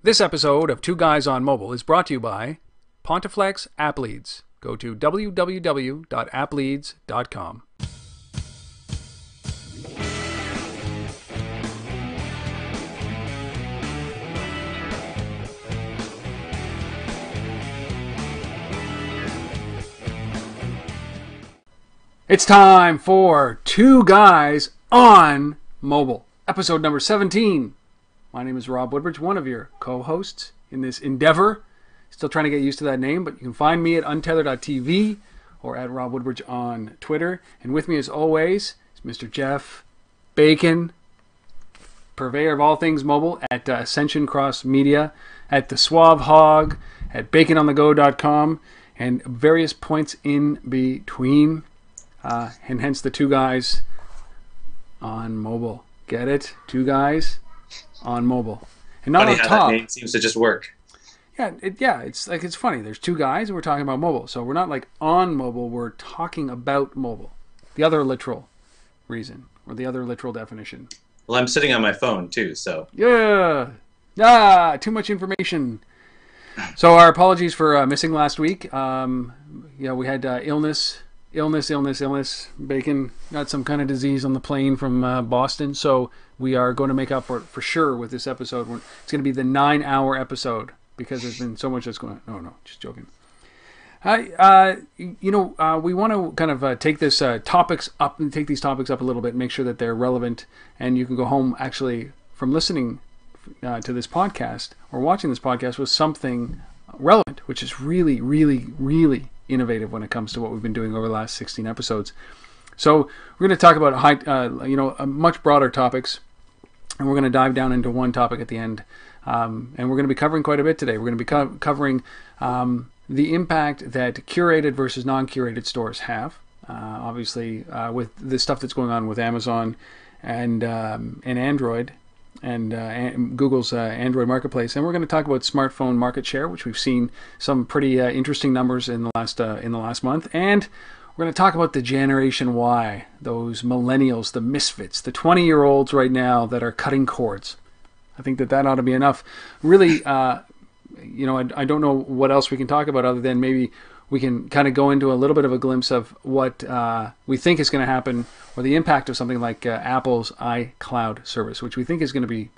This episode of Two Guys on Mobile is brought to you by Pontiflex App Leads. Go to www.appleads.com. It's time for Two Guys on Mobile, episode number 17. My name is Rob Woodbridge, one of your co-hosts in this endeavor. Still trying to get used to that name, but you can find me at untether.tv or at Rob Woodbridge on Twitter. And with me, as always, is Mr. Jeff Bacon, purveyor of all things mobile at Ascension Cross Media, at the Suave Hog, at bacononthego.com, and various points in between. And hence the Two Guys on Mobile. Get it? Two Guys on Mobile. And not Funny on how top. that name seems to just work. Yeah, it's funny. There's two guys and we're talking about mobile. So we're not like on mobile, we're talking about mobile. The other literal reason, or the other literal definition. Well, I'm sitting on my phone too, so. Yeah. Too much information. So our apologies for missing last week. We had illness. Bacon got some kind of disease on the plane from Boston, so we are going to make up for sure with this episode. It's going to be the 9-hour episode because there's been so much that's going on. No, just joking. We want to kind of take these topics up a little bit, make sure that they're relevant, and you can go home actually from listening to this podcast or watching this podcast with something relevant, which is really, really, really innovative when it comes to what we've been doing over the last 16 episodes. So we're going to talk about much broader topics, and we're going to dive down into one topic at the end. And we're going to be covering quite a bit today. We're going to be covering the impact that curated versus non-curated stores have. Obviously, with the stuff that's going on with Amazon and Android. And Google's Android marketplace, and we're going to talk about smartphone market share, which we've seen some pretty interesting numbers in the last month, and we're going to talk about the Generation Y, those millennials, the misfits, the 20-year-olds right now that are cutting cords. I think that ought to be enough. Really, I don't know what else we can talk about other than maybe we can kind of go into a little bit of a glimpse of what we think is going to happen, or the impact of something like Apple's iCloud service, which we think is going to be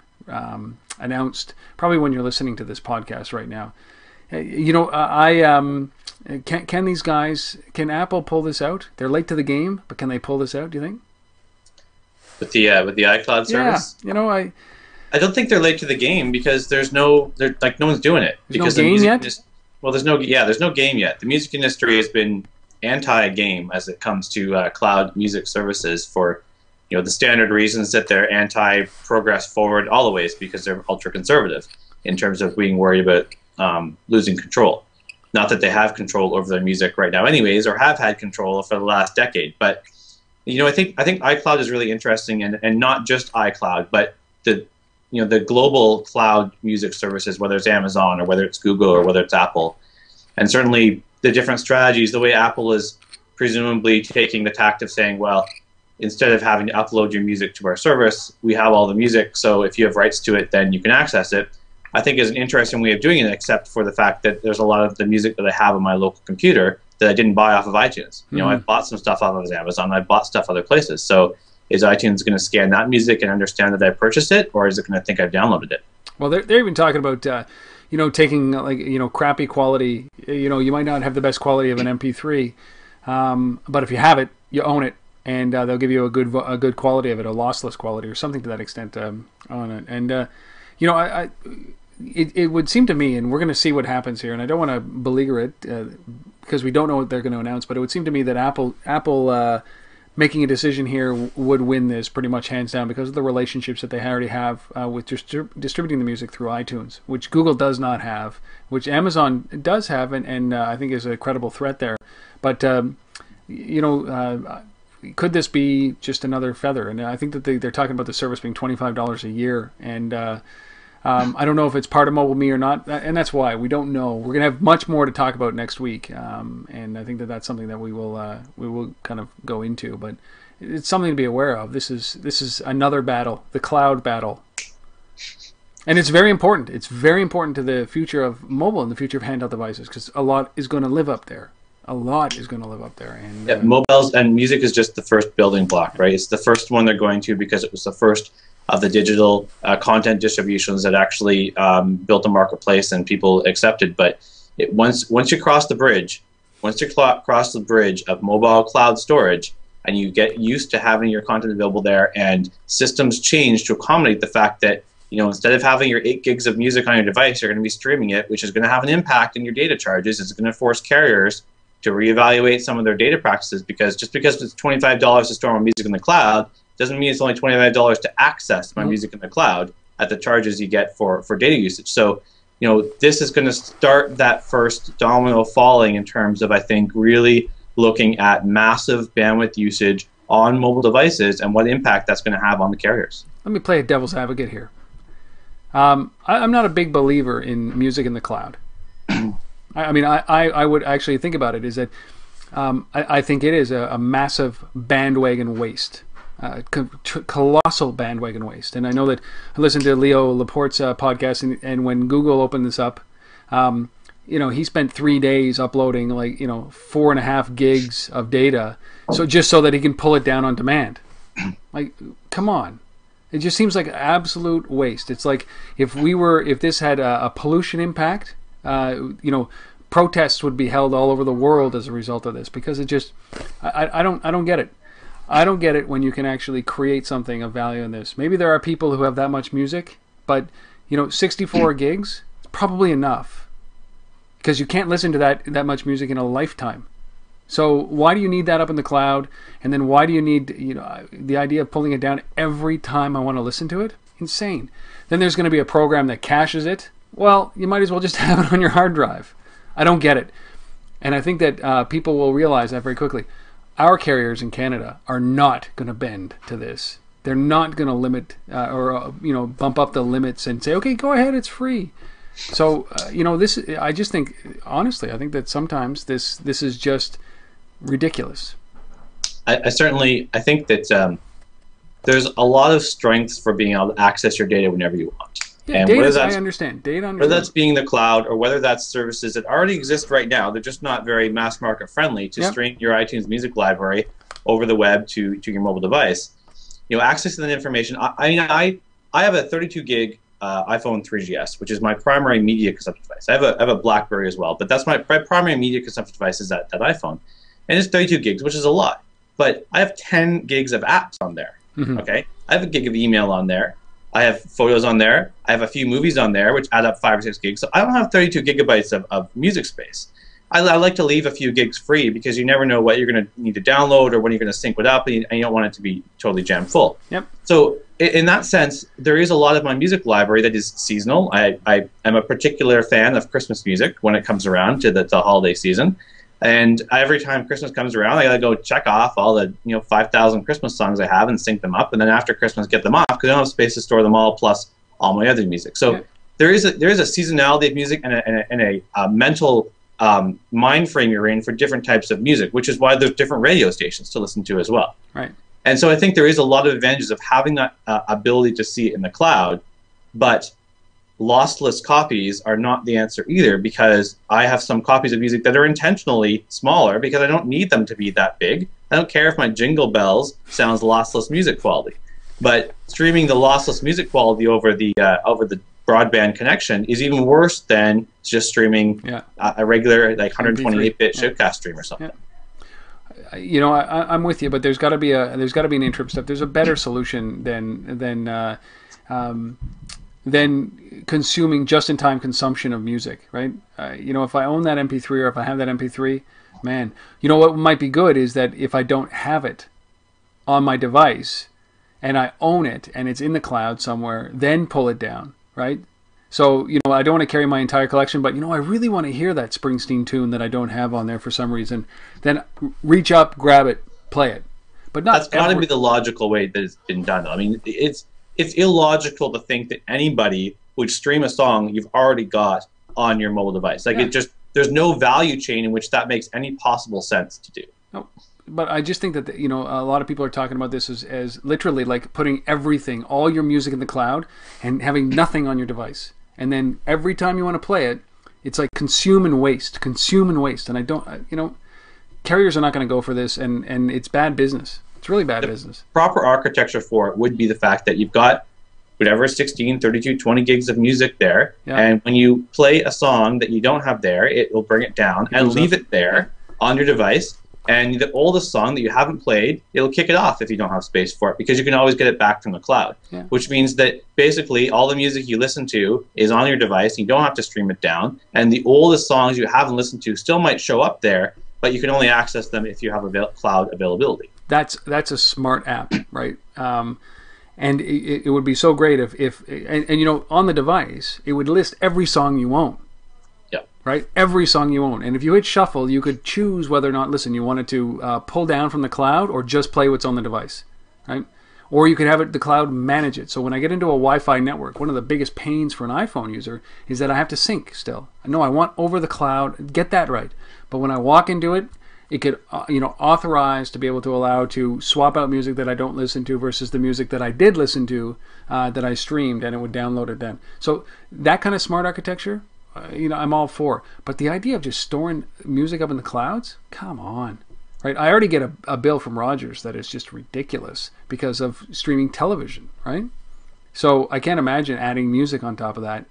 announced probably when you're listening to this podcast right now. Can these guys, can Apple pull this out? They're late to the game, but can they pull this out, do you think? With the iCloud service? Yeah, I don't think they're late to the game because no one's doing it. There's no game yet? There's no game yet. The music industry has been anti-game as it comes to cloud music services for the standard reasons that they're anti-progress forward all the ways, because they're ultra-conservative in terms of being worried about losing control. Not that they have control over their music right now anyways, or have had control for the last decade. But I think iCloud is really interesting, and not just iCloud, but the global cloud music services, whether it's Amazon or whether it's Google or whether it's Apple. And certainly the different strategies, the way Apple is presumably taking the tact of saying, well, instead of having to upload your music to our service, we have all the music, so if you have rights to it, then you can access it, I think is an interesting way of doing it, except for the fact that there's a lot of the music that I have on my local computer that I didn't buy off of iTunes. I've bought some stuff off of Amazon, I've bought stuff other places. So is iTunes going to scan that music and understand that I purchased it, or is it going to think I've downloaded it? Well, they're even talking about, taking crappy quality. You might not have the best quality of an MP3, but if you have it, you own it, and they'll give you a good quality of it, a lossless quality, or something to that extent on it. And it would seem to me, and we're going to see what happens here, and I don't want to beleaguer it because we don't know what they're going to announce, but it would seem to me that Apple making a decision here would win this pretty much hands down because of the relationships that they already have with distributing the music through iTunes, which Google does not have, which Amazon does have, and I think is a credible threat there. But, could this be just another feather? And I think that they're talking about the service being $25 a year, and I don't know if it's part of Mobile Me or not, and that's why we don't know. We're going to have much more to talk about next week, and I think that that's something that we will kind of go into. But it's something to be aware of. This is another battle, the cloud battle. And it's very important. It's very important to the future of mobile and the future of handheld devices, because a lot is going to live up there. A lot is going to live up there. And yeah, mobiles and music is just the first building block, right? It's the first one they're going to, because it was the first of the digital content distributions that actually built a marketplace and people accepted. But once you cross the bridge, cross the bridge of mobile cloud storage, and you get used to having your content available there, and systems change to accommodate the fact that, you know, instead of having your 8 gigs of music on your device, you're going to be streaming it, which is going to have an impact in your data charges. It's going to force carriers to reevaluate some of their data practices, because just because it's $25 to store my music in the cloud doesn't mean it's only $25 to access my music in the cloud at the charges you get for data usage. So, you know, this is going to start that first domino falling in terms of, I think, really looking at massive bandwidth usage on mobile devices and what impact that's going to have on the carriers. Let me play a devil's advocate here. I'm not a big believer in music in the cloud. I mean, I would actually think about it is that I think it is a massive bandwagon waste, colossal bandwagon waste. And I know that I listened to Leo Laporte's podcast, and when Google opened this up, you know, he spent 3 days uploading 4.5 gigs of data, so that he can pull it down on demand. Like, come on. It just seems like absolute waste. It's like if this had a pollution impact, protests would be held all over the world as a result of this, because it just, I don't get it. I don't get it when you can actually create something of value in this. Maybe there are people who have that much music, but 64 gigs is probably enough, because you can't listen to that much music in a lifetime. So why do you need that up in the cloud? And then why do you need, the idea of pulling it down every time I want to listen to it? Insane. Then there's going to be a program that caches it. Well, you might as well just have it on your hard drive. I don't get it. And I think that people will realize that very quickly. Our carriers in Canada are not going to bend to this. They're not going to limit or bump up the limits and say, okay, go ahead, it's free. So, this, I just think, honestly, I think that sometimes this is just ridiculous. I think that there's a lot of strengths for being able to access your data whenever you want. Yeah, and I understand. Whether that's being the cloud, or whether that's services that already exist right now, they're just not very mass market friendly to stream your iTunes music library over the web to your mobile device. Accessing that information. I have a 32 gig iPhone 3GS, which is my primary media consumption device. I have a BlackBerry as well, but that's my primary media consumption device is that iPhone, and it's 32 gigs, which is a lot. But I have 10 gigs of apps on there. Mm-hmm. Okay, I have a gig of email on there. I have photos on there. I have a few movies on there, which add up 5 or 6 gigs. So I don't have 32 gigabytes of music space. I like to leave a few gigs free, because you never know what you're going to need to download or when you're going to sync it up, and you don't want it to be totally jam full. Yep. So in that sense, there is a lot of my music library that is seasonal. I am a particular fan of Christmas music when it comes around to the holiday season. And every time Christmas comes around, I gotta go check off all the 5,000 Christmas songs I have and sync them up, and then after Christmas get them off, because I don't have space to store them all, plus all my other music. So there is a seasonality of music and a mental mind frame you're in for different types of music, which is why there's different radio stations to listen to as well. Right. And so I think there is a lot of advantages of having that ability to see it in the cloud, but lossless copies are not the answer either, because I have some copies of music that are intentionally smaller because I don't need them to be that big. I don't care if my Jingle Bells sounds lossless music quality, but streaming the lossless music quality over the broadband connection is even worse than just streaming a regular 128-bit showcast stream or something. Yeah. I'm with you, but there's got to be an interim step. There's a better solution than consuming just-in-time consumption of music, right? If I own that MP3 or if I have that MP3, man, what might be good is that if I don't have it on my device and I own it and it's in the cloud somewhere, then pull it down, right? So, I don't want to carry my entire collection, but, I really want to hear that Springsteen tune that I don't have on there for some reason. Then reach up, grab it, play it. But not. That's got to be the logical way that it's been done. I mean, it's illogical to think that anybody would stream a song you've already got on your mobile device. There's no value chain in which that makes any possible sense to do. No, but I just think that a lot of people are talking about this as literally like putting everything, all your music in the cloud, and having nothing on your device. And then every time you want to play it, it's like consume and waste. And I don't, carriers are not going to go for this, and it's bad business. It's really bad business. Proper architecture for it would be the fact that you've got whatever 16, 32, 20 gigs of music there, and when you play a song that you don't have there, it will bring it down and leave it there on your device. And the oldest song that you haven't played, it'll kick it off if you don't have space for it, because you can always get it back from the cloud, which means that basically all the music you listen to is on your device. You don't have to stream it down. And the oldest songs you haven't listened to still might show up there, but you can only access them if you have cloud availability. That's a smart app, right? And it would be so great if on the device, it would list every song you own. Right? Every song you own. And if you hit shuffle, you could choose whether or not, you wanted to pull down from the cloud or just play what's on the device. Right? Or you could have the cloud manage it. So when I get into a Wi-Fi network, one of the biggest pains for an iPhone user is that I have to sync still. No, I want over the cloud, get that right. But when I walk into it, it could authorize to be able to allow to swap out music that I don't listen to versus the music that I did listen to that I streamed, and it would download it then. So that kind of smart architecture, I'm all for. But the idea of just storing music up in the clouds, come on, right? I already get a bill from Rogers that is just ridiculous because of streaming television, right? So I can't imagine adding music on top of that.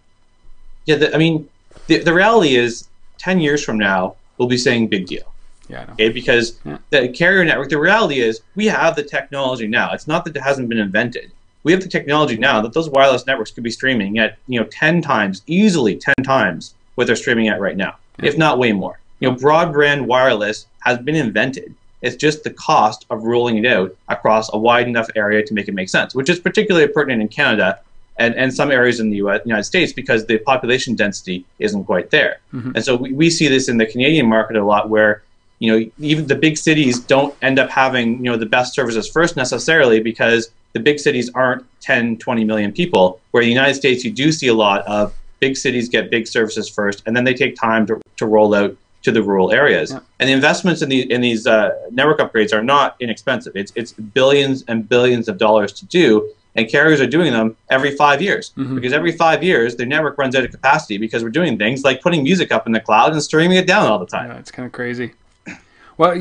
Yeah, the reality is 10 years from now, we'll be saying big deal. Yeah, I know. Okay, because the carrier network, the reality is we have the technology now. It's not that it hasn't been invented. We have the technology now that those wireless networks could be streaming at 10 times, easily 10 times what they're streaming at right now, if not way more. Broadband wireless has been invented. It's just the cost of rolling it out across a wide enough area to make it make sense, which is particularly pertinent in Canada and some areas in the United States because the population density isn't quite there. Mm-hmm. And so we see this in the Canadian market a lot where even the big cities don't end up having the best services first necessarily because the big cities aren't 10, 20 million people, where in the United States you do see a lot of big cities get big services first, and then they take time to roll out to the rural areas. Yeah. And the investments in these network upgrades are not inexpensive. It's billions and billions of dollars to do, and carriers are doing them every 5 years. Mm-hmm. Because every 5 years, their network runs out of capacity because we're doing things like putting music up in the cloud and streaming it down all the time. Yeah, it's kind of crazy. Well,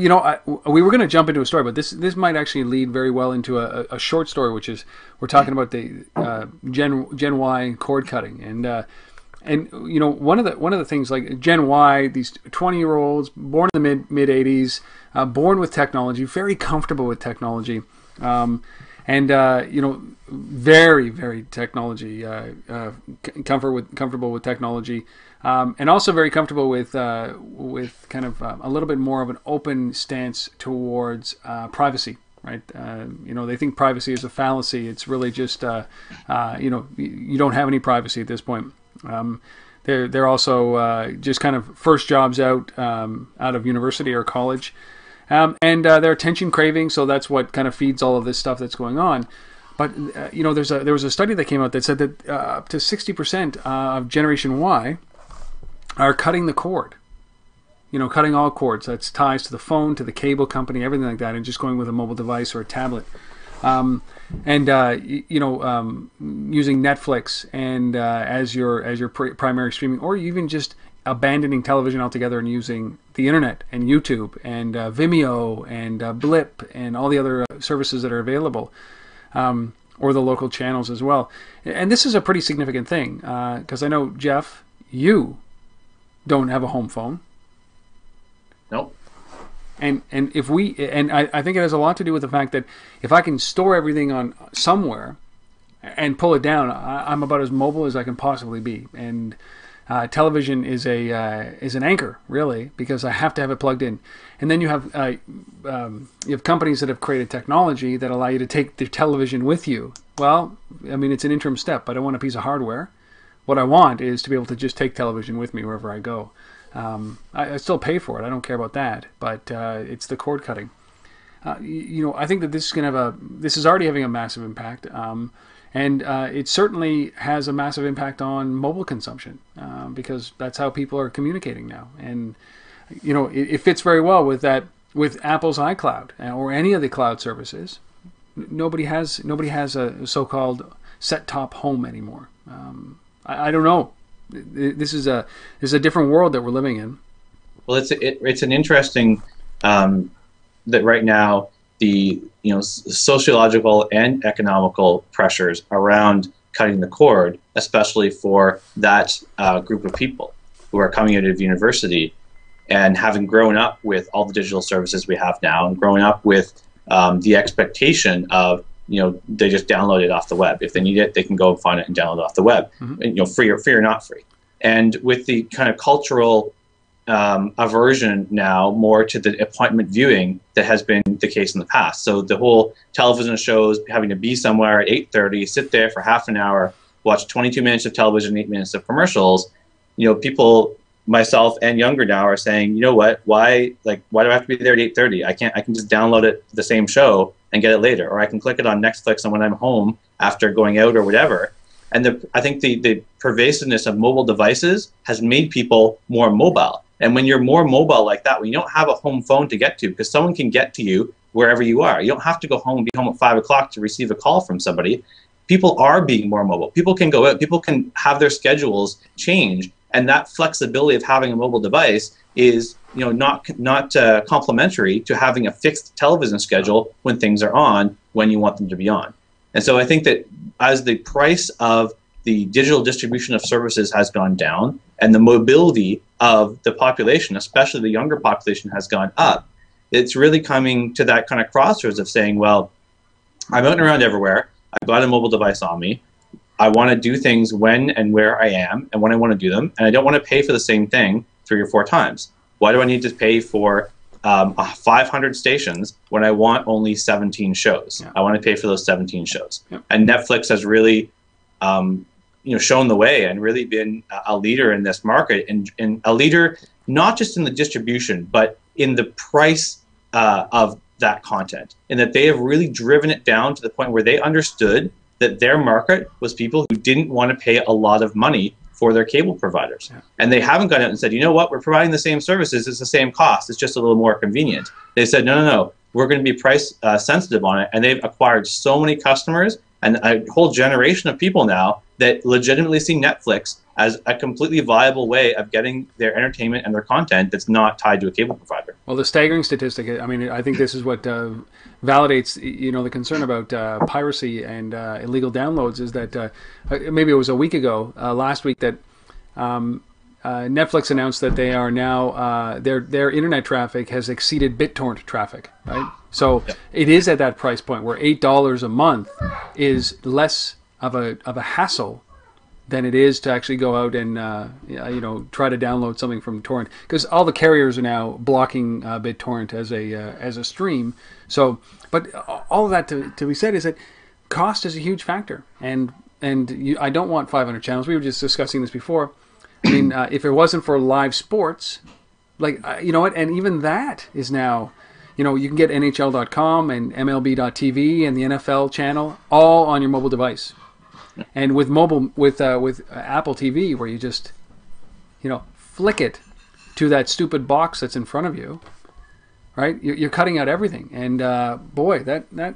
we were going to jump into a story, but this might actually lead very well into a short story, which is we're talking about the Gen Y cord cutting, and one of the things like Gen Y, these 20-year-olds born in the mid 80s, born with technology, very comfortable with technology, very very technology comfortable with technology. And also very comfortable with kind of a little bit more of an open stance towards privacy, right? They think privacy is a fallacy. It's really just, you don't have any privacy at this point. They're also just kind of first jobs out of university or college, and they're attention craving. So that's what kind of feeds all of this stuff that's going on. But there was a study that came out that said that up to 60% of Generation Y are cutting the cord, cutting all cords. That's ties to the phone, to the cable company, everything like that, and just going with a mobile device or a tablet. Using Netflix and as your primary streaming, or even just abandoning television altogether and using the internet and YouTube and Vimeo and Blip and all the other services that are available, or the local channels as well. And this is a pretty significant thing because I know, Jeff, you don't have a home phone. Nope. And I think it has a lot to do with the fact that if I can store everything on somewhere and pull it down, I'm about as mobile as I can possibly be. And television is an anchor, really, because I have to have it plugged in. And then you have companies that have created technology that allow you to take the television with you. Well, it's an interim step. I don't want a piece of hardware. What I want is to be able to just take television with me wherever I go. I still pay for it. I don't care about that. But it's the cord cutting. I think that this is already having a massive impact. And it certainly has a massive impact on mobile consumption because that's how people are communicating now. And it fits very well with that with Apple's iCloud or any of the cloud services, nobody has a so-called set-top home anymore. I don't know. This is a different world that we're living in. Well, it's an interesting that right now the sociological and economical pressures around cutting the cord, especially for that group of people who are coming out of university and having grown up with all the digital services we have now, and growing up with the expectation of they just download it off the web. If they need it, they can go and find it and download it off the web, and, free or not free. And with the kind of cultural aversion now more to the appointment viewing that has been the case in the past. So the whole television shows having to be somewhere at 8:30, sit there for half an hour, watch 22 minutes of television, 8 minutes of commercials. People, myself and younger now, are saying, you know what, why do I have to be there at 8:30? I can just download it, the same show, and get it later, or I can click it on Netflix and when I'm home after going out or whatever. And I think the pervasiveness of mobile devices has made people more mobile. And when you're more mobile like that, when you don't have a home phone to get to, because someone can get to you wherever you are. You don't have to go home, be home at 5 o'clock to receive a call from somebody. People are being more mobile. People can go out. People can have their schedules change. And that flexibility of having a mobile device is not complementary to having a fixed television schedule when things are on, when you want them to be on. And so I think that as the price of the digital distribution of services has gone down and the mobility of the population, especially the younger population, has gone up, it's really coming to that kind of crossroads of saying, well, I'm out and around everywhere. I've got a mobile device on me. I want to do things when and where I am and when I want to do them. And I don't want to pay for the same thing 3 or 4 times. Why do I need to pay for 500 stations when I want only 17 shows? Yeah. I want to pay for those 17 shows. Yep. And Netflix has really shown the way and really been a leader in this market, and a leader not just in the distribution, but in the price of that content, and that they have really driven it down to the point where they understood that their market was people who didn't want to pay a lot of money for their cable providers. Yeah. And they haven't gone out and said, you know what, we're providing the same services, it's the same cost, it's just a little more convenient. They said, no, we're going to be price sensitive on it. And they've acquired so many customers and a whole generation of people now that legitimately see Netflix as a completely viable way of getting their entertainment and their content that's not tied to a cable provider. Well, the staggering statistic, I mean, I think this is what validates, the concern about piracy and illegal downloads, is that maybe it was a week ago, last week, that Netflix announced that they are now, their internet traffic has exceeded BitTorrent traffic, right? So it is at that price point where $8 a month is less of a hassle than it is to actually go out and try to download something from torrent, because all the carriers are now blocking BitTorrent as a stream. So, but all of that to be said is that cost is a huge factor, and I don't want 500 channels. We were just discussing this before. I mean, if it wasn't for live sports, and even that is now, you can get NHL.com and MLB.TV and the NFL channel all on your mobile device. And with Apple TV, where you just, flick it to that stupid box that's in front of you, right? You're cutting out everything. And boy, that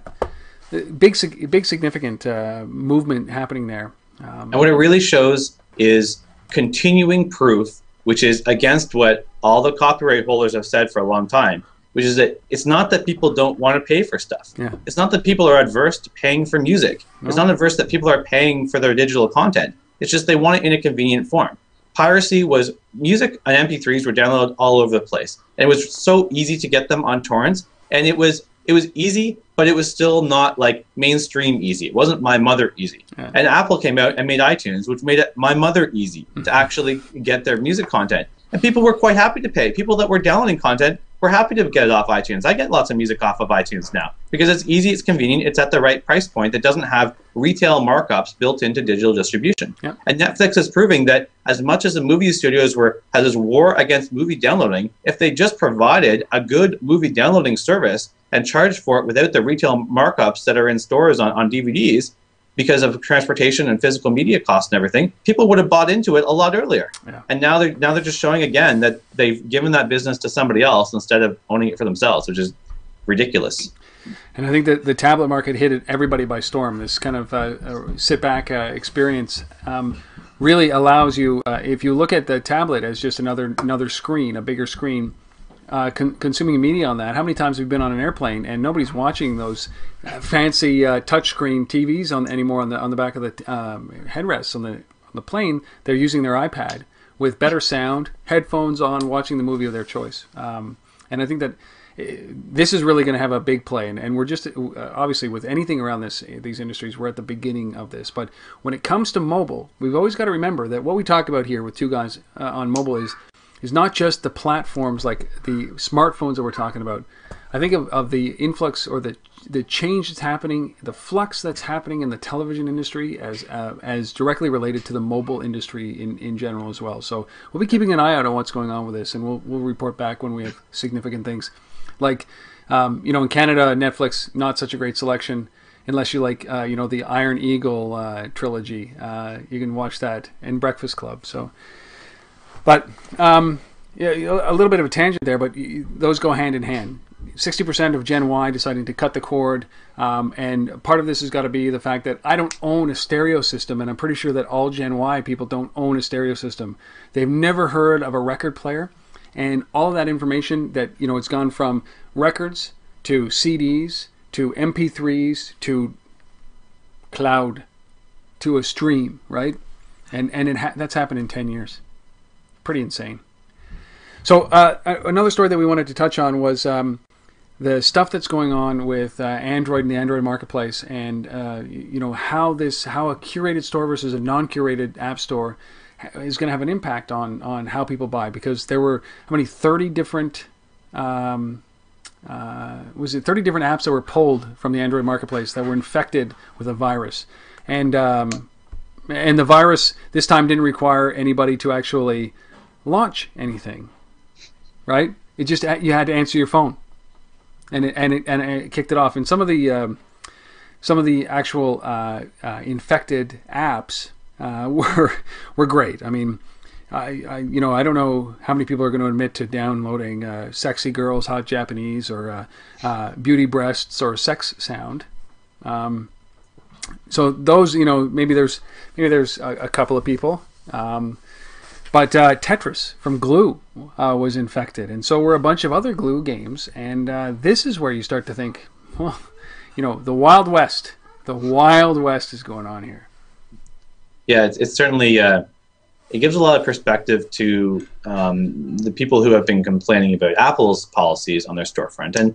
big significant movement happening there. And what it really shows is continuing proof, which is against what all the copyright holders have said for a long time, which is that it's not that people don't want to pay for stuff. Yeah. It's not that people are adverse to paying for music. No. It's not adverse that people are paying for their digital content. It's just they want it in a convenient form. Piracy was music and MP3s were downloaded all over the place. And it was so easy to get them on torrents. And it was easy, but it was still not like mainstream easy. It wasn't My Mother easy. Yeah. And Apple came out and made iTunes, which made it My Mother easy to actually get their music content. And people were quite happy to pay. People that were downloading content were happy to get it off iTunes. I get lots of music off of iTunes now because it's easy, it's convenient, it's at the right price point that doesn't have retail markups built into digital distribution. Yep. And Netflix is proving that as much as the movie studios has this war against movie downloading, if they just provided a good movie downloading service and charged for it without the retail markups that are in stores on DVDs, because of transportation and physical media costs and everything, people would have bought into it a lot earlier. Yeah. And now they're just showing again that they've given that business to somebody else instead of owning it for themselves, which is ridiculous. And I think that the tablet market hit everybody by storm. This kind of sit-back experience really allows you, if you look at the tablet as just another screen, a bigger screen, consuming media on that. How many times have we been on an airplane and nobody's watching those fancy touchscreen TVs anymore on the back of the headrests on the plane? They're using their iPad with better sound, headphones on, watching the movie of their choice. And I think that this is really going to have a big play, and we're just obviously with anything around these industries, we're at the beginning of this. But when it comes to mobile, we've always got to remember that what we talk about here with two guys on mobile is not just the platforms like the smartphones that we're talking about. I think of the influx or the change that's happening, the flux that's happening in the television industry as directly related to the mobile industry in general as well. So we'll be keeping an eye out on what's going on with this, and we'll report back when we have significant things. Like, in Canada, Netflix, not such a great selection unless you like, the Iron Eagle trilogy. You can watch that, and Breakfast Club. So, but a little bit of a tangent there, but those go hand in hand. 60% of Gen Y deciding to cut the cord, and part of this has got to be the fact that I don't own a stereo system, and I'm pretty sure that all Gen Y people don't own a stereo system. They've never heard of a record player. And all of that information that, it's gone from records to CDs to MP3s to cloud to a stream, right? And that's happened in 10 years. Pretty insane. So another story that we wanted to touch on was the stuff that's going on with Android and the Android marketplace, and how a curated store versus a non-curated app store is going to have an impact on how people buy, because there were 30 different 30 different apps that were pulled from the Android marketplace that were infected with a virus, and the virus this time didn't require anybody to actually launch anything, right? It just, you had to answer your phone, and it kicked it off. And some of the actual infected apps were great. I mean, I don't know how many people are going to admit to downloading Sexy Girls, Hot Japanese, or Beauty Breasts, or Sex Sound. So those, maybe there's a couple of people. But Tetris from Glue was infected, and so were a bunch of other Glue games. And this is where you start to think, well, the Wild West is going on here. Yeah, it's certainly, it gives a lot of perspective to the people who have been complaining about Apple's policies on their storefront. And,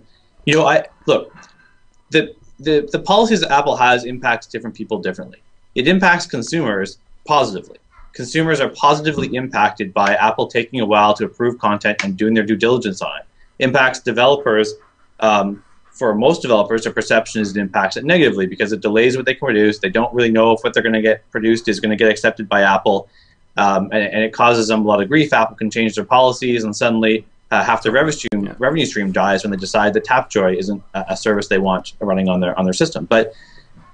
the policies that Apple has impacts different people differently. It impacts consumers positively. Consumers are positively impacted by Apple taking a while to approve content and doing their due diligence on it. Impacts developers. For most developers, their perception is it impacts it negatively because it delays what they can produce. They don't really know if what they're going to get produced is going to get accepted by Apple, and it causes them a lot of grief. Apple can change their policies, and suddenly half their revenue stream dies when they decide that Tapjoy isn't a service they want running on their system. But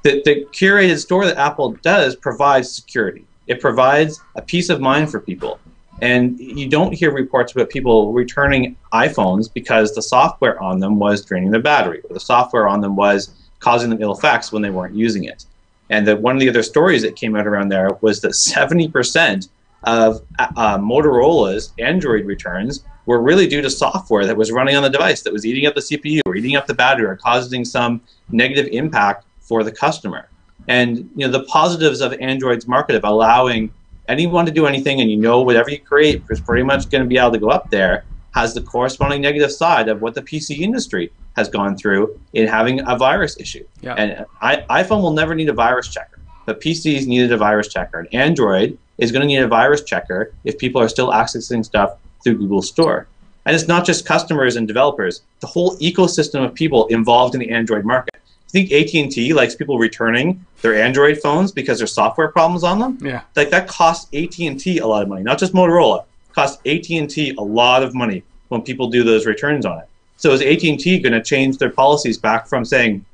the curated store that Apple does provides security. It provides a peace of mind for people. And you don't hear reports about people returning iPhones because the software on them was draining their battery, or the software on them was causing them ill effects when they weren't using it. And one of the other stories that came out around there was that 70% of Motorola's Android returns were really due to software that was running on the device that was eating up the CPU or eating up the battery or causing some negative impact for the customer. And the positives of Android's market of allowing anyone to do anything, and whatever you create is pretty much going to be able to go up there, has the corresponding negative side of what the PC industry has gone through in having a virus issue. Yeah. And iPhone will never need a virus checker, but PCs needed a virus checker, and Android is going to need a virus checker if people are still accessing stuff through Google Store. And it's not just customers and developers, the whole ecosystem of people involved in the Android market. I think AT&T likes people returning their Android phones because there's software problems on them. Yeah, like that costs AT&T a lot of money, not just Motorola. It costs AT&T a lot of money when people do those returns on it. So is AT&T going to change their policies back from saying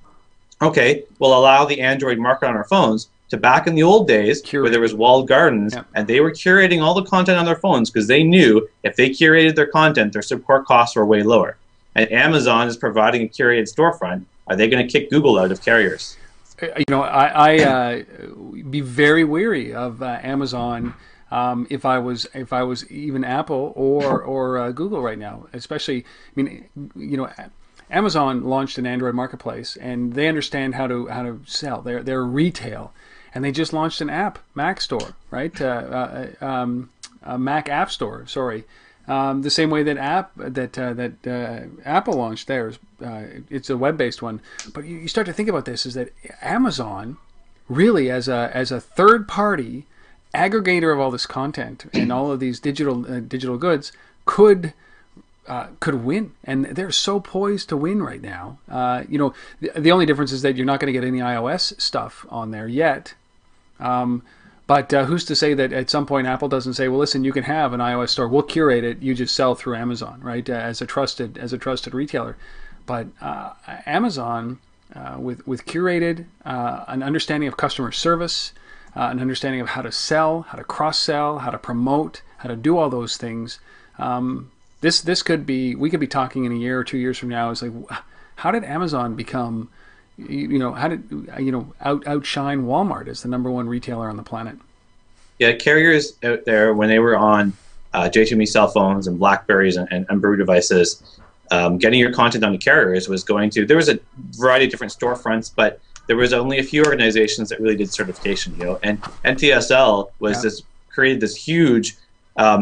Okay, we'll allow the Android market on our phones to back in the old days where there was walled gardens, Yep. and they were curating all the content on their phones because they knew if they curated their content, their support costs were way lower. And Amazon is providing a curated storefront. Are they going to kick Google out of carriers? I be very weary of Amazon if I was even Apple or Google right now. Especially, I mean, Amazon launched an Android marketplace, and they understand how to sell. They're retail, and they just launched an app, Mac Store, right? A Mac App Store. Sorry. The same way that Apple launched theirs, it's a web-based one. But you start to think about this: is that Amazon really, as a third-party aggregator of all this content and all of these digital goods, could win, and they're so poised to win right now. The only difference is that you're not going to get any iOS stuff on there yet. But who's to say that at some point Apple doesn't say, well, listen, you can have an iOS store. We'll curate it. You just sell through Amazon, right? As a trusted retailer. But Amazon, with curated, an understanding of customer service, an understanding of how to sell, how to cross-sell, how to promote, how to do all those things. This could be, we could be talking in a year or 2 years from now. It's like, how did Amazon become, how did, outshine Walmart as the #1 retailer on the planet? Yeah, carriers out there, when they were on J2Me cell phones and Blackberries and Brew devices, getting your content on the carriers was there was a variety of different storefronts, but there was only a few organizations that really did certification, and NTSL was created this huge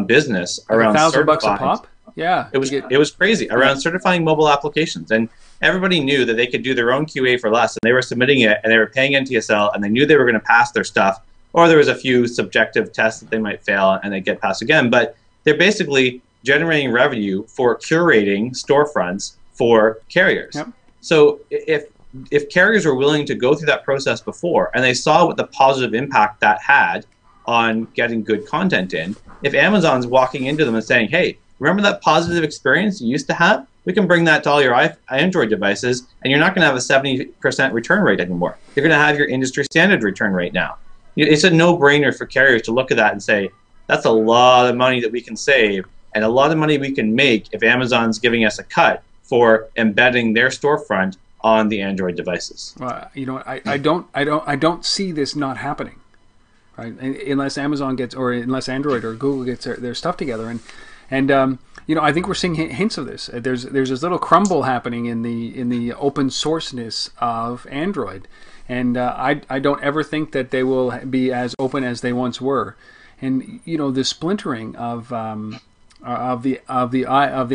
business around $1,000 a pop. Yeah, it was crazy around certifying mobile applications, and everybody knew that they could do their own QA for less, and they were submitting it, and they were paying NTSL, and they knew they were going to pass their stuff, or there was a few subjective tests that they might fail, and they get passed again. But they're basically generating revenue for curating storefronts for carriers. Yep. So if carriers were willing to go through that process before, and they saw what the positive impact that had on getting good content in, if Amazon's walking into them and saying, hey, remember that positive experience you used to have? We can bring that to all your Android devices, and you're not going to have a 70% return rate anymore. You're going to have your industry standard return rate now. It's a no-brainer for carriers to look at that and say, that's a lot of money that we can save, and a lot of money we can make if Amazon's giving us a cut for embedding their storefront on the Android devices. I don't see this not happening, right? Unless Amazon gets, or unless Android or Google gets their stuff together, and I think we're seeing hints of this. There's this little crumble happening in the open sourceness of Android, and I don't ever think that they will be as open as they once were, and the splintering of the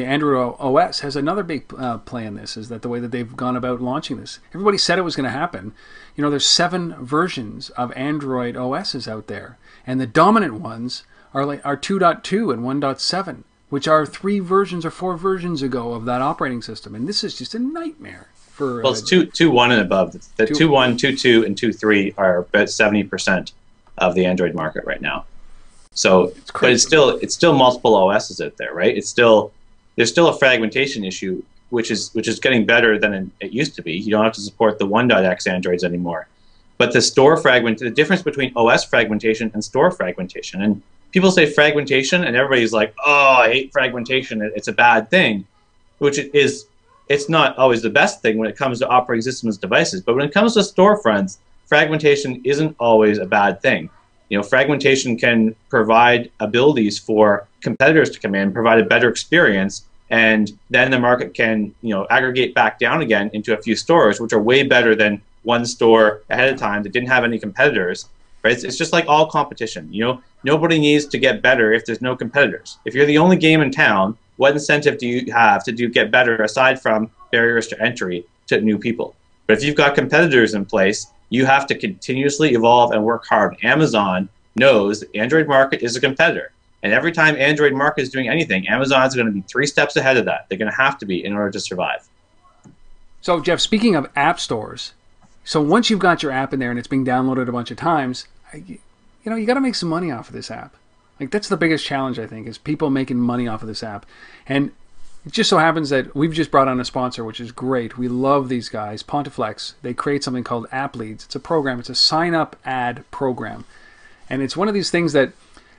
Android OS has another big play in this. Is that the way that they've gone about launching this? Everybody said it was going to happen. There's 7 versions of Android OSs out there, and the dominant ones are 2.2 and 1.7, which are 3 versions or 4 versions ago of that operating system, and this is just a nightmare for. Well, it's 2.1 and above. The 2.1, 2.2, and 2.3 are about 70% of the Android market right now. So, but it's still multiple OSs out there, right? There's still a fragmentation issue, which is getting better than it used to be. You don't have to support the 1.x Androids anymore. But the difference between OS fragmentation and store fragmentation, and people say fragmentation, and everybody's like, "Oh, I hate fragmentation. It's a bad thing," which it's not always the best thing when it comes to operating systems devices. But when it comes to storefronts, fragmentation isn't always a bad thing. Fragmentation can provide abilities for competitors to come in, provide a better experience, and then the market can, aggregate back down again into a few stores, which are way better than one store ahead of time that didn't have any competitors. Right? It's just like all competition. Nobody needs to get better if there's no competitors. If you're the only game in town, what incentive do you have to get better aside from barriers to entry to new people? But if you've got competitors in place, you have to continuously evolve and work hard. Amazon knows the Android market is a competitor. And every time Android market is doing anything, Amazon's going to be 3 steps ahead of that. They're going to have to be in order to survive. So, Jeff, speaking of app stores, so once you've got your app in there and it's being downloaded a bunch of times, you got to make some money off of this app. Like, that's the biggest challenge, I think, is people making money off of this app. And It just so happens that we've just brought on a sponsor, which is great. We love these guys, Pontiflex. They create something called App Leads. It's a program. It's a sign-up ad program. And it's one of these things that,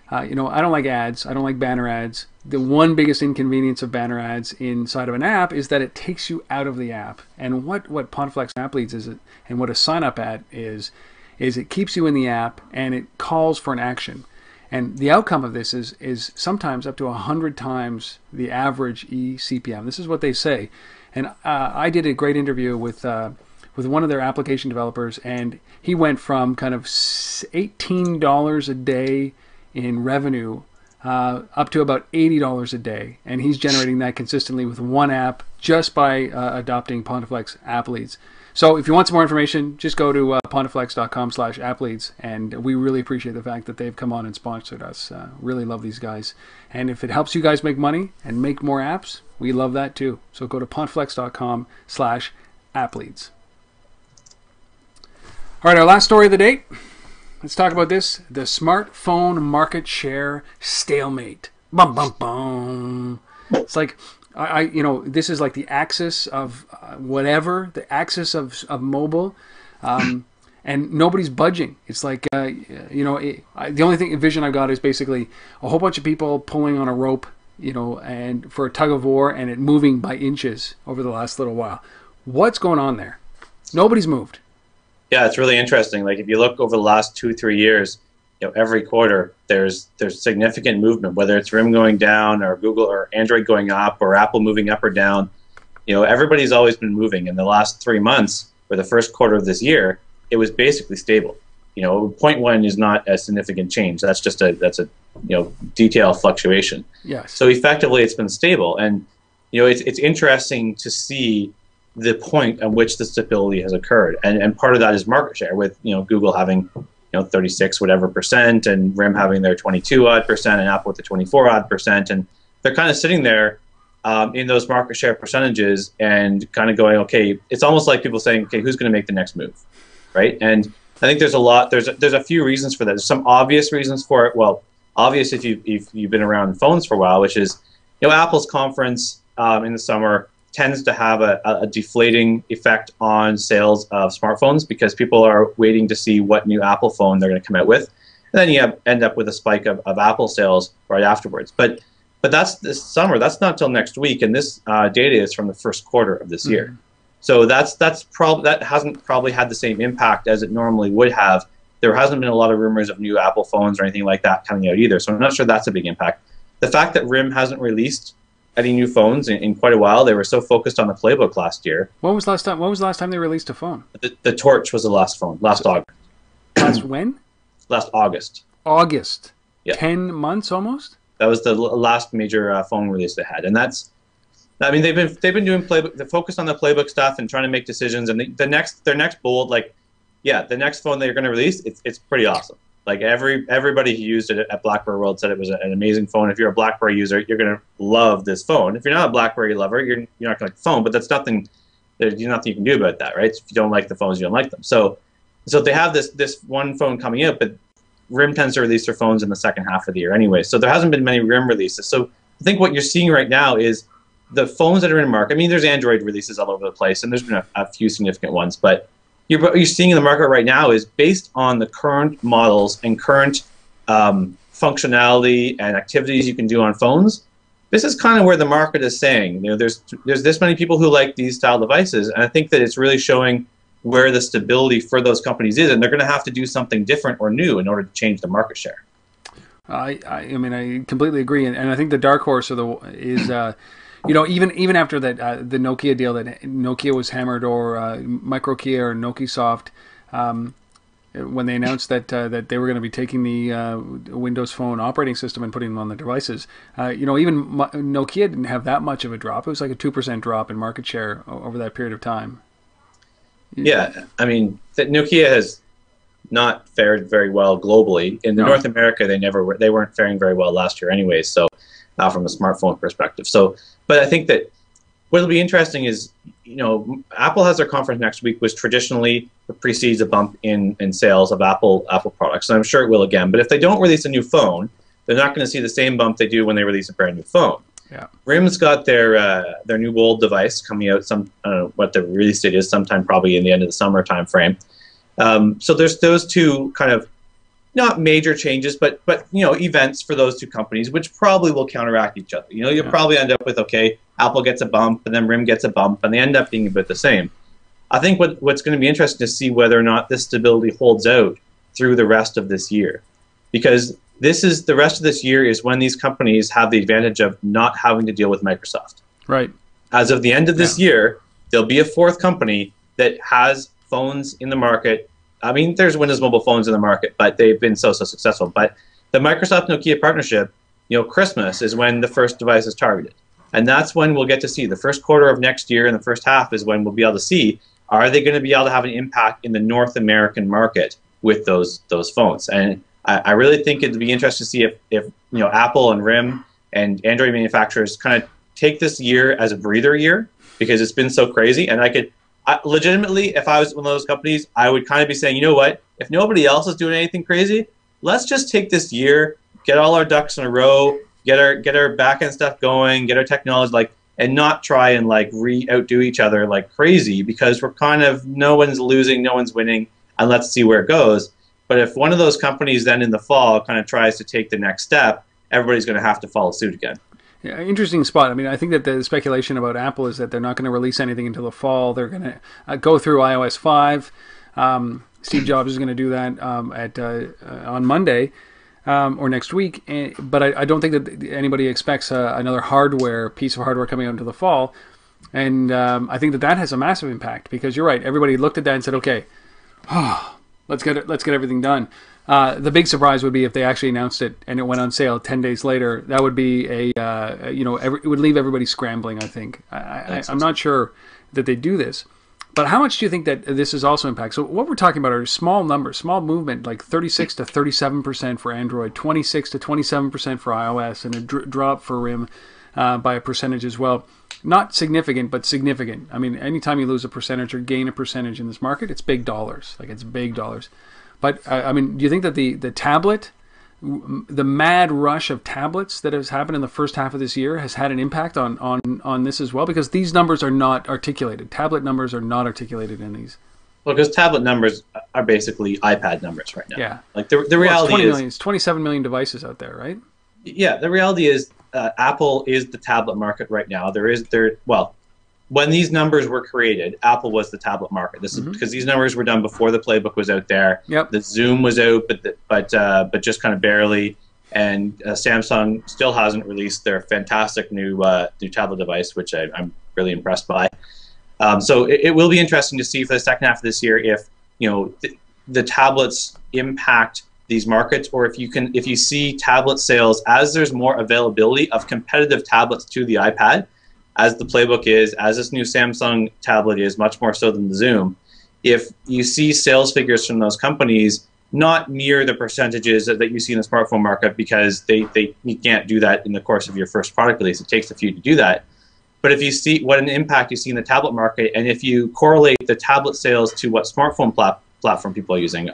I don't like ads. I don't like banner ads. The one biggest inconvenience of banner ads inside of an app is that it takes you out of the app. And what Pontiflex App Leads is, and what a sign-up ad is it keeps you in the app and it calls for an action. And the outcome of this is sometimes up to 100 times the average eCPM. This is what they say. And I did a great interview with one of their application developers, and he went from kind of $18 a day in revenue up to about $80 a day. And he's generating that consistently with one app just by adopting Pontiflex App Leads. So if you want some more information, just go to pontiflex.com/appleads, and we really appreciate the fact that they've come on and sponsored us. Really love these guys. And if it helps you guys make money and make more apps, we love that too. So go to pontiflex.com/appleads. All right, our last story of the day. Let's talk about this. The smartphone market share stalemate. Bum, bum, bum. It's like... this is like the axis of whatever, the axis of mobile, and nobody's budging. It's like, the only vision I got is basically a whole bunch of people pulling on a rope, and for a tug of war, and it moving by inches over the last little while. What's going on there? Nobody's moved. Yeah, it's really interesting. Like if you look over the last 2-3 years, every quarter there's significant movement, whether it's RIM going down or Google or Android going up or Apple moving up or down. Everybody's always been moving. In the last 3 months, or the first quarter of this year, it was basically stable. 0.1 is not a significant change. That's a detail fluctuation. Yes. So effectively, it's been stable, and it's interesting to see the point at which the stability has occurred, and part of that is market share, with Google having 36 whatever percent, and RIM having their 22 odd percent, and Apple with the 24 odd percent, and they're kind of sitting there in those market share percentages and kind of going, okay, it's almost like people saying, okay, who's going to make the next move, right? And I think there's a few reasons for that. There's some obvious reasons for it. Well, obvious if you've been around phones for a while, which is Apple's conference in the summer tends to have a deflating effect on sales of smartphones, because people are waiting to see what new Apple phone they're going to come out with. And then you end up with a spike of Apple sales right afterwards. But that's this summer. That's not till next week, and this data is from the first quarter of this year. So that hasn't probably had the same impact as it normally would have. There hasn't been a lot of rumors of new Apple phones or anything like that coming out either. So I'm not sure that's a big impact. The fact that RIM hasn't released any new phones in quite a while. They were so focused on the Playbook last year. When was the last time they released a phone? The Torch was the last phone, last August. Last when? Last August. August. Yeah. 10 months almost? That was the last major phone release they had, and they've been doing Playbook. They're focused on the Playbook stuff and trying to make decisions. And their next bold, the next phone they're going to release, it's pretty awesome. Like everybody who used it at BlackBerry World said it was an amazing phone. If you're a BlackBerry user, you're going to love this phone. If you're not a BlackBerry lover, you're not going to like the phone. But that's nothing. There's nothing you can do about that, right? If you don't like the phones, you don't like them. So they have this one phone coming out, but RIM tends to release their phones in the second half of the year anyway. So there hasn't been many RIM releases. So I think what you're seeing right now is the phones that are in market. I mean, there's Android releases all over the place, and there's been a few significant ones, but what you're seeing in the market right now is based on the current models and current functionality and activities you can do on phones. This is kind of where the market is saying, there's this many people who like these style devices, and I think that it's really showing where the stability for those companies is, and they're going to have to do something different or new in order to change the market share. I completely agree, and I think the dark horse is. Even after that, the Nokia deal that Nokia was hammered, or Microkia or Nokisoft, when they announced that they were going to be taking the Windows Phone operating system and putting them on the devices, even Nokia didn't have that much of a drop. It was like a 2% drop in market share over that period of time. Yeah, I mean, Nokia has not fared very well globally. In North America, they weren't faring very well last year anyway. So, from a smartphone perspective. But I think that what'll be interesting is, Apple has their conference next week, which traditionally precedes a bump in sales of Apple products, and I'm sure it will again. But if they don't release a new phone, they're not going to see the same bump they do when they release a brand new phone. Yeah. RIM's got their new Bold device coming out. I don't know what the release date is. Sometime probably in the end of the summer time frame. So there's those two kind of not major changes, but events for those two companies, which probably will counteract each other. You'll probably end up with, okay, Apple gets a bump, and then RIM gets a bump, and they end up being a bit the same. I think what's going to be interesting to see whether or not this stability holds out through the rest of this year, because the rest of this year is when these companies have the advantage of not having to deal with Microsoft. Right. As of the end of this year, there'll be a fourth company that has phones in the market. I mean, there's Windows Mobile phones in the market, but they've been so successful. But the Microsoft-Nokia partnership, Christmas is when the first device is targeted. And that's when we'll get to see. The first quarter of next year and the first half is when we'll be able to see, are they going to be able to have an impact in the North American market with those phones? And I really think it'd be interesting to see if Apple and RIM and Android manufacturers kind of take this year as a breather year, because it's been so crazy. And legitimately, if I was one of those companies, I would kind of be saying, you know what, if nobody else is doing anything crazy, let's just take this year, get all our ducks in a row, get our back-end stuff going, get our technology, and not try and outdo each other like crazy, because we're kind of, no one's losing, no one's winning, and let's see where it goes. But if one of those companies then in the fall kind of tries to take the next step, everybody's going to have to follow suit again. Yeah, interesting spot. I mean, I think that the speculation about Apple is that they're not going to release anything until the fall. They're going to go through iOS 5. Steve Jobs is going to do that on Monday or next week. But I don't think that anybody expects another piece of hardware coming out into the fall. And I think that has a massive impact, because you're right. Everybody looked at that and said, okay, let's get everything done. The big surprise would be if they actually announced it and it went on sale 10 days later. That would be it would leave everybody scrambling, I think. I'm not sure that they do this. But how much do you think that this is also impact? So what we're talking about are small numbers, small movement, like 36 to 37% for Android, 26 to 27% for iOS, and a drop for RIM by a percentage as well. Not significant, but significant. I mean, anytime you lose a percentage or gain a percentage in this market, it's big dollars. It's big dollars. But, I mean, do you think that the tablet, the mad rush of tablets that has happened in the first half of this year has had an impact on this as well? Because these numbers are not articulated. Tablet numbers are not articulated in these. Well, because tablet numbers are basically iPad numbers right now. Yeah. The reality is... It's 27 million devices out there, right? Yeah, the reality is Apple is the tablet market right now. When these numbers were created, Apple was the tablet market. This is because these numbers were done before the playbook was out there. Yep. The Zoom was out, but just kind of barely. And Samsung still hasn't released their fantastic new tablet device, which I'm really impressed by. So it will be interesting to see for the second half of this year if the tablets impact these markets, or if you see tablet sales as there's more availability of competitive tablets to the iPad, as the playbook is, as this new Samsung tablet is, much more so than the Zoom. If you see sales figures from those companies not near the percentages that you see in the smartphone market, because you can't do that in the course of your first product release. It takes a few to do that. But if you see what an impact you see in the tablet market, and if you correlate the tablet sales to what smartphone platform people are using,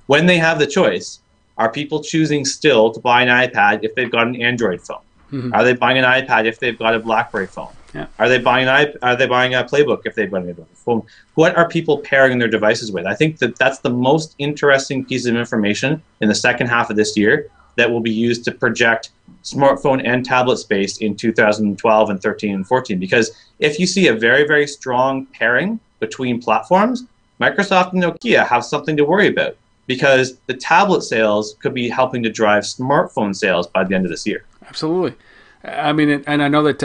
when they have the choice, are people choosing still to buy an iPad if they've got an Android phone? Mm-hmm. Are they buying an iPad if they've got a BlackBerry phone? Yeah. Are they buying a Playbook if they've got an Android phone? What are people pairing their devices with? I think that's the most interesting piece of information in the second half of this year that will be used to project smartphone and tablet space in 2012 and 13 and 14. Because if you see a very, very strong pairing between platforms, Microsoft and Nokia have something to worry about, because the tablet sales could be helping to drive smartphone sales by the end of this year. Absolutely. I mean, and I know that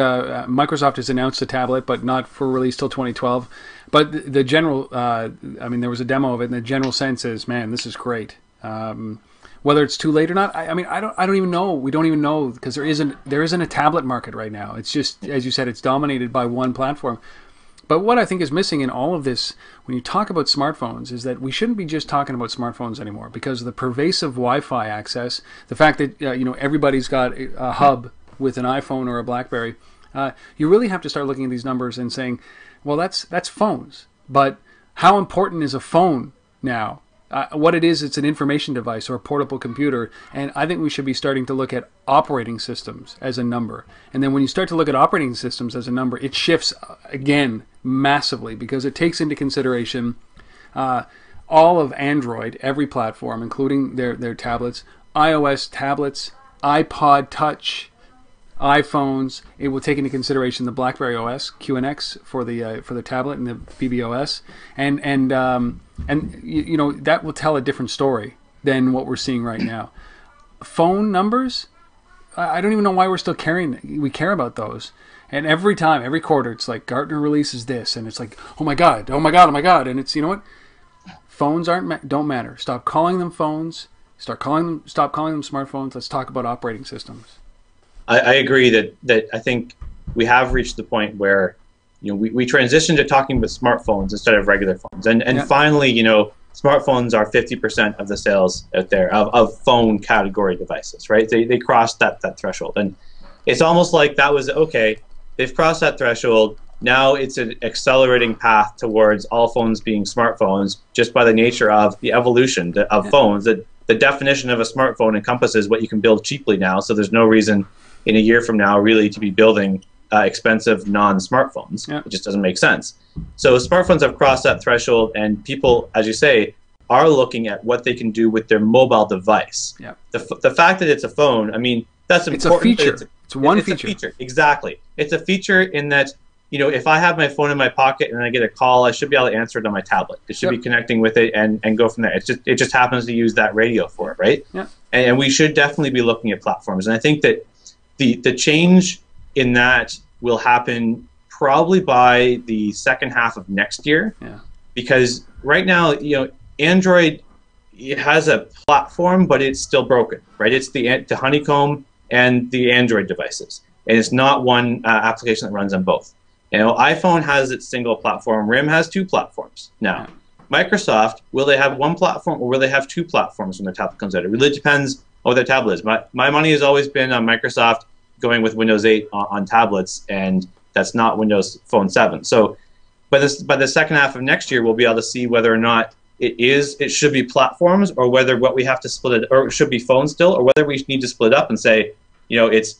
Microsoft has announced a tablet, but not for release till 2012. But the general, there was a demo of it, and the general sense is, man, this is great. Whether it's too late or not, I don't even know. We don't even know, because there isn't a tablet market right now. It's just, as you said, it's dominated by one platform. But what I think is missing in all of this, when you talk about smartphones, is that we shouldn't be just talking about smartphones anymore, because of the pervasive Wi-Fi access, the fact that everybody's got a hub with an iPhone or a BlackBerry. You really have to start looking at these numbers and saying, well, that's phones. But how important is a phone now what it is, it's an information device or a portable computer. And I think we should be starting to look at operating systems as a number. And then when you start to look at operating systems as a number, it shifts again massively, because it takes into consideration all of Android, every platform, including their tablets, iOS tablets, iPod Touch, iPhones. It will take into consideration the BlackBerry OS, QNX for the tablet, and the BBOS, and you know, that will tell a different story than what we're seeing right now. Phone numbers, I don't even know why we're still we care about those. And every time, every quarter, it's like Gartner releases this, and it's like, oh my god, oh my god, oh my god, and it's, you know what? Phones don't matter. Stop calling them phones. Stop calling them smartphones. Let's talk about operating systems. I agree that I think we have reached the point where, you know, we transitioned to talking about smartphones instead of regular phones, and finally, you know, smartphones are 50% of the sales out there of phone category devices, right? They crossed that threshold, and it's almost like that was okay. They've crossed that threshold. Now it's an accelerating path towards all phones being smartphones, just by the nature of the evolution of phones. The definition of a smartphone encompasses what you can build cheaply now, so there's no reason in a year from now really to be building expensive non-smartphones. It just doesn't make sense. So smartphones have crossed that threshold, and people, as you say, are looking at what they can do with their mobile device. The fact that it's a phone, I mean, that's important. It's a feature. It's one feature. Exactly. It's a feature in that, you know, if I have my phone in my pocket and I get a call, I should be able to answer it on my tablet. It should be connecting with it and go from there. It just happens to use that radio for it, right? And we should definitely be looking at platforms. And I think that the change in that will happen probably by the second half of next year. Because right now, you know, Android, it has a platform, but it's still broken, right? It's the Honeycomb and the Android devices, and it's not one application that runs on both. You know, iPhone has its single platform. RIM has two platforms now. Microsoft, will they have one platform, or will they have two platforms when their tablet comes out? It really depends on what their tablet is. My money has always been on Microsoft going with Windows 8 on tablets, and that's not Windows Phone 7. So by the second half of next year, we'll be able to see whether or not it should be platforms, or whether what we have to split it, or it should be phones still, or whether we need to split up and say, you know, it's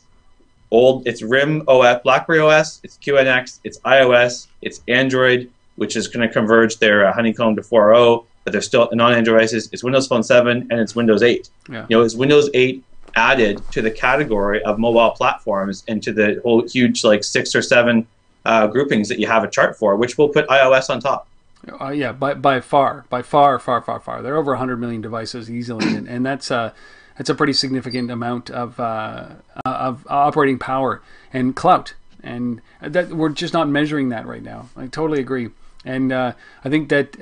RIM OS, BlackBerry OS, it's QNX, it's iOS, it's Android, which is going to converge their Honeycomb to 4.0, but they're still non-Android devices. It's Windows Phone 7 and it's Windows 8. You know, it's Windows 8 added to the category of mobile platforms and to the whole huge, like, 6 or 7 groupings that you have a chart for, which will put iOS on top. Yeah, by far. There are over 100 million devices easily, and that's a pretty significant amount of operating power and clout, and that we're just not measuring that right now. I totally agree, and I think that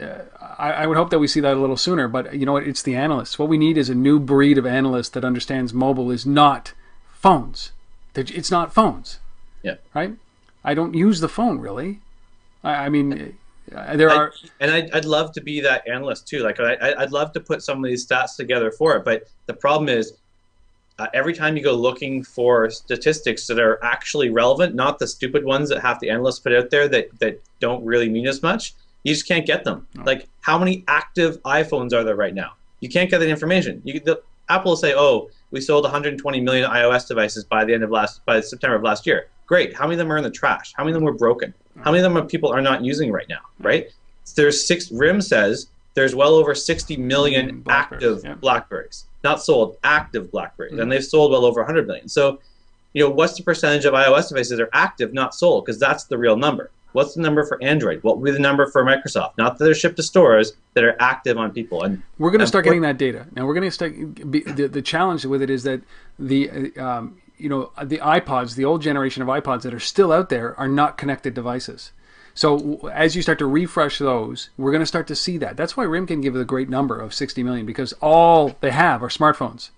I would hope that we see that a little sooner. But you know what? It's the analysts. What we need is a new breed of analyst that understands mobile is not phones. It's not phones. Right. I don't use the phone really. I mean. I'd love to be that analyst too. Like I'd love to put some of these stats together for it. But the problem is, every time you go looking for statistics that are actually relevant, not the stupid ones that half the analysts put out there that don't really mean as much, you just can't get them. Like, how many active iPhones are there right now? You can't get that information. Apple will say, oh, we sold 120 million iOS devices by September of last year. Great. How many of them are in the trash? How many of them were broken? How many of them people are not using right now? Right? RIM says there's well over 60 million active Blackberries, not sold, active Blackberries, and they've sold well over 100 million. So, you know, what's the percentage of iOS devices that are active, not sold? Because that's the real number. What's the number for Android? What will be the number for Microsoft? Not that they're shipped to stores, that are active on people. And we're going to start getting that data. Now we're going to start. The challenge with it is that the iPods, the old generation of iPods that are still out there, are not connected devices. So as you start to refresh those, we're going to start to see that. That's why RIM can give a great number of 60 million, because all they have are smartphones.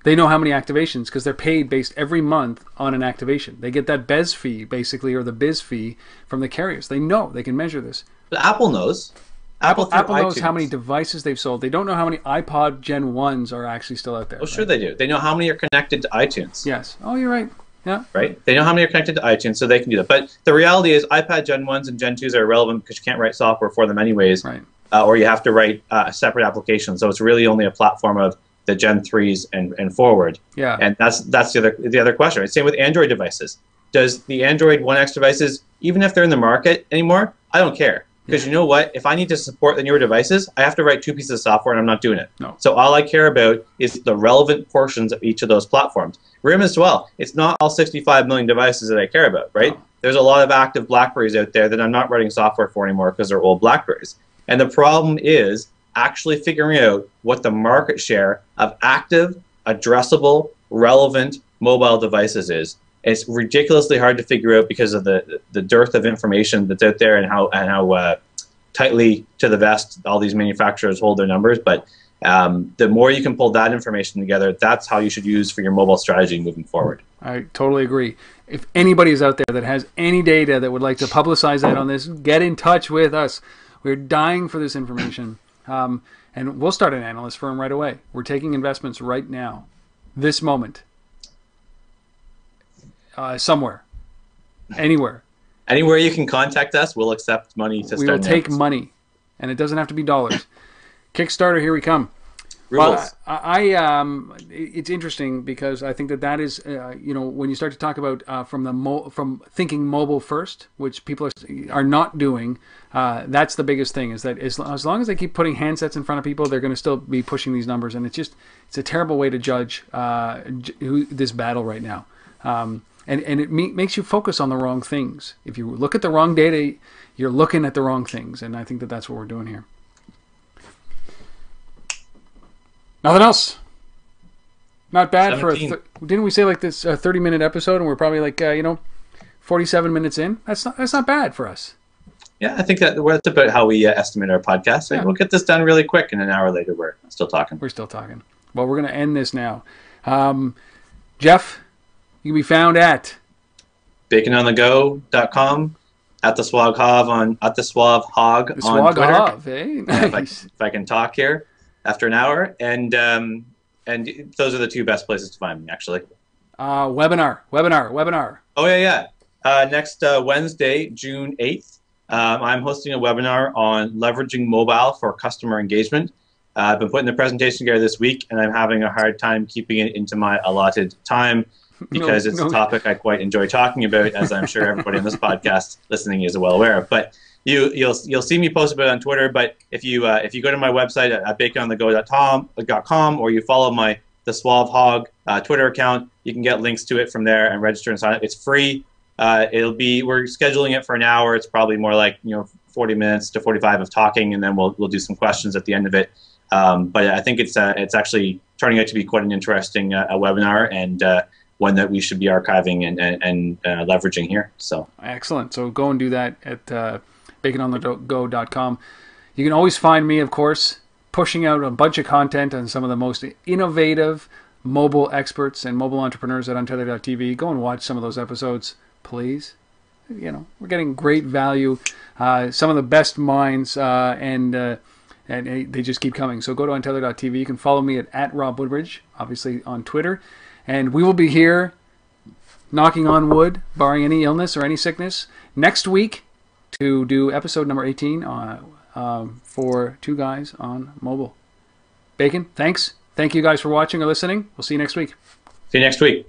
They know how many activations because they're paid based every month on an activation. They get that BES fee, basically, or the BIZ fee from the carriers. They know. They can measure this. But Apple knows. Apple knows how many devices they've sold. They don't know how many iPod Gen 1s are actually still out there. Oh, sure they do. They know how many are connected to iTunes. Yes. Oh, you're right. Yeah. Right? They know how many are connected to iTunes, so they can do that. But the reality is iPad Gen 1s and Gen 2s are irrelevant because you can't write software for them anyways. Right. or you have to write a separate application. So it's really only a platform of the Gen 3s and forward. Yeah. And that's the other question. Right? Same with Android devices. Does the Android One X devices, even if they're in the market anymore, I don't care. Because you know what? If I need to support the newer devices, I have to write 2 pieces of software, and I'm not doing it. No. So all I care about is the relevant portions of each of those platforms. RIM as well. It's not all 65 million devices that I care about, right? No. There's a lot of active BlackBerries out there that I'm not writing software for anymore because they're old BlackBerries. And the problem is actually figuring out what the market share of active, addressable, relevant mobile devices is. It's ridiculously hard to figure out because of the dearth of information that's out there and how tightly to the vest all these manufacturers hold their numbers. But the more you can pull that information together, that's how you should use for your mobile strategy moving forward. I totally agree. If anybody is out there that has any data that would like to publicize that on this, get in touch with us. We're dying for this information. And we'll start an analyst firm right away. We're taking investments right now, this moment. Somewhere, anywhere. Anywhere you can contact us, we'll accept money to start. We will take money, and it doesn't have to be dollars. Kickstarter, here we come. Rules. Well, it's interesting because I think that is, when you start to talk about from thinking mobile first, which people are not doing, that's the biggest thing. Is that as long as they keep putting handsets in front of people, they're going to still be pushing these numbers, and it's a terrible way to judge this battle right now. And it makes you focus on the wrong things. If you look at the wrong data, you're looking at the wrong things. And I think that that's what we're doing here. Nothing else. Not bad 17. Didn't we say like this 30-minute episode, and we're probably like 47 minutes in? That's not bad for us. Yeah, I think that's about how we estimate our podcast. Yeah. We'll get this done really quick, and an hour later we're still talking. We're still talking. Well, we're going to end this now. Jeff, you can be found at bacononthego.com, at the Swag Hog on Twitter. Hey? Nice. If I can talk here after an hour, and those are the 2 best places to find me, actually. Webinar. Oh yeah. Next Wednesday, June 8th, I'm hosting a webinar on leveraging mobile for customer engagement. I've been putting the presentation together this week, and I'm having a hard time keeping it into my allotted time because it's a topic I quite enjoy talking about, as I'm sure everybody on this podcast listening is well aware of. But you'll see me post about it on Twitter. But if you go to my website at bacononthego.com or you follow the Suave Hog Twitter account, you can get links to it from there and register and sign up. It's free. We're scheduling it for an hour. It's probably more like 40 minutes to 45 of talking, and then we'll do some questions at the end of it. But I think it's actually turning out to be quite an interesting webinar, and one that we should be archiving and leveraging here. So excellent. So go and do that at bacononthego.com. You can always find me, of course, pushing out a bunch of content on some of the most innovative mobile experts and mobile entrepreneurs at untether.tv. Go and watch some of those episodes, please. We're getting great value. Some of the best minds, and they just keep coming. So go to untether.tv. You can follow me at Rob Woodbridge, obviously on Twitter. And we will be here, knocking on wood, barring any illness or any sickness, next week to do episode number 18 for 2 Guys on Mobile. Bacon, thanks. Thank you guys for watching or listening. We'll see you next week. See you next week.